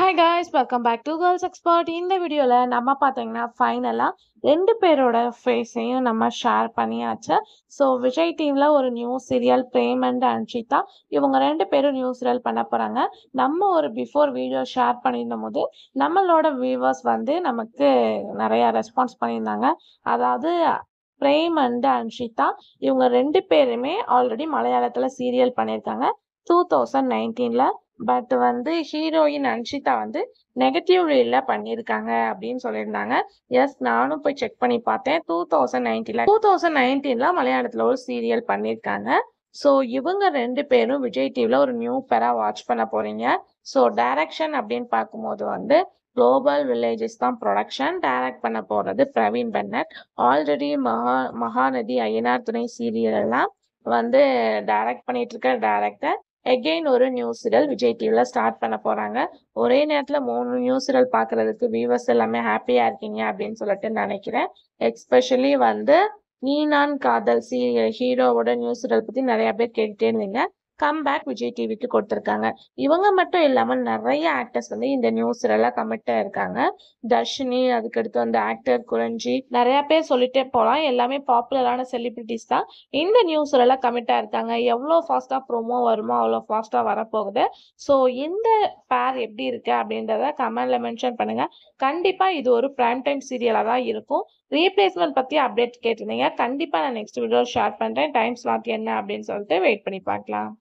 Hi guys, welcome back to Girls Expert. இந்த வீடியோல நம்ம பார்த்தீங்கன்னா ஃபைனலா ரெண்டு பேரோட ஃபேஸையும் நம்ம ஷேர் பண்ணியாச்சு. ஸோ விஜய் டிவில ஒரு new serial Prem and Anshitha இவங்க ரெண்டு பேரும் நியூ சீரியல் பண்ண போறாங்க. நம்ம ஒரு பிஃபோர் வீடியோ ஷேர் பண்ணியிருந்த போது நம்மளோட வியூவர்ஸ் வந்து நமக்கு நிறைய ரெஸ்பான்ஸ் பண்ணியிருந்தாங்க. அதாவது பிரேம் அண்ட் அன்ஷிதா இவங்க ரெண்டு பேருமே ஆல்ரெடி மலையாளத்துல சீரியல் பண்ணியிருக்காங்க 2019ல. பட் வந்து ஹீரோயின் அன்ஷிதா வந்து நெகட்டிவ் ரீல்ல பண்ணியிருக்காங்க அப்படின்னு சொல்லியிருந்தாங்க. எஸ், நானும் போய் செக் பண்ணி பார்த்தேன். 2019ல மலையாளத்துல ஒரு சீரியல் பண்ணியிருக்காங்க. ஸோ இவங்க ரெண்டு பேரும் விஜய் டிவில ஒரு நியூ பேரா வாட்ச் பண்ண போறீங்க. ஸோ டைரக்ஷன் அப்படின்னு பார்க்கும்போது வந்து குளோபல் வில்லேஜஸ் தான் ப்ரொடக்ஷன். டைரக்ட் பண்ண போறது பிரவீன் பென்னட். ஆல்ரெடி மகாநதி ஐயனார் துணை சீரியல் எல்லாம் வந்து டைரக்ட் பண்ணிட்டு இருக்க டைரக்டர் எகெயின் ஒரு நியூ சீரியல் விஜய் டிவில ஸ்டார்ட் பண்ண போறாங்க. ஒரே நேரத்துல 3 நியூ சீரியல் பாக்குறதுக்கு வியூவர்ஸ் எல்லாமே ஹாப்பியா இருக்கீங்க அப்படின்னு சொல்லிட்டு நினைக்கிறேன். எஸ்பெஷலி வந்து நீ நான் காதல் சீரியல் ஹீரோவோட நியூ சீரியல் பத்தி நிறைய பேர் கேட்டுட்டே இருந்தீங்க. கம்பேக் விஜய் டிவிக்கு கொடுத்துருக்காங்க. இவங்க மட்டும் இல்லாம நிறைய ஆக்டர்ஸ் வந்து இந்த நியூ சீரியல்ல கமிட்டா இருக்காங்க. தர்ஷினி, அதுக்கடுத்து அந்த ஆக்டர் குறிஞ்சி, நிறைய பேர் சொல்லிட்டே போலாம். எல்லாமே பாப்புலரான செலிபிரிட்டிஸ் தான் இந்த நியூ சீரியல்ல கமிட்டா இருக்காங்க. எவ்வளோ ஃபாஸ்டா ப்ரோமோ வருமோ அவ்வளோ ஃபாஸ்டா வரப்போகுது. ஸோ இந்த பேர் எப்படி இருக்கு அப்படின்றத கமெண்ட்ல மென்ஷன் பண்ணுங்க. கண்டிப்பா இது ஒரு பிரைம் டைம் சீரியலா தான் இருக்கும். ரீப்ளேஸ்மெண்ட் பத்தி அப்டேட் கேட்டிருந்தீங்க. கண்டிப்பா நான் நெக்ஸ்ட் வீடியோ ஷேர் பண்றேன். டைம் ஸ்லாட் என்ன அப்படின்னு சொல்லிட்டு வெயிட் பண்ணி பார்க்கலாம்.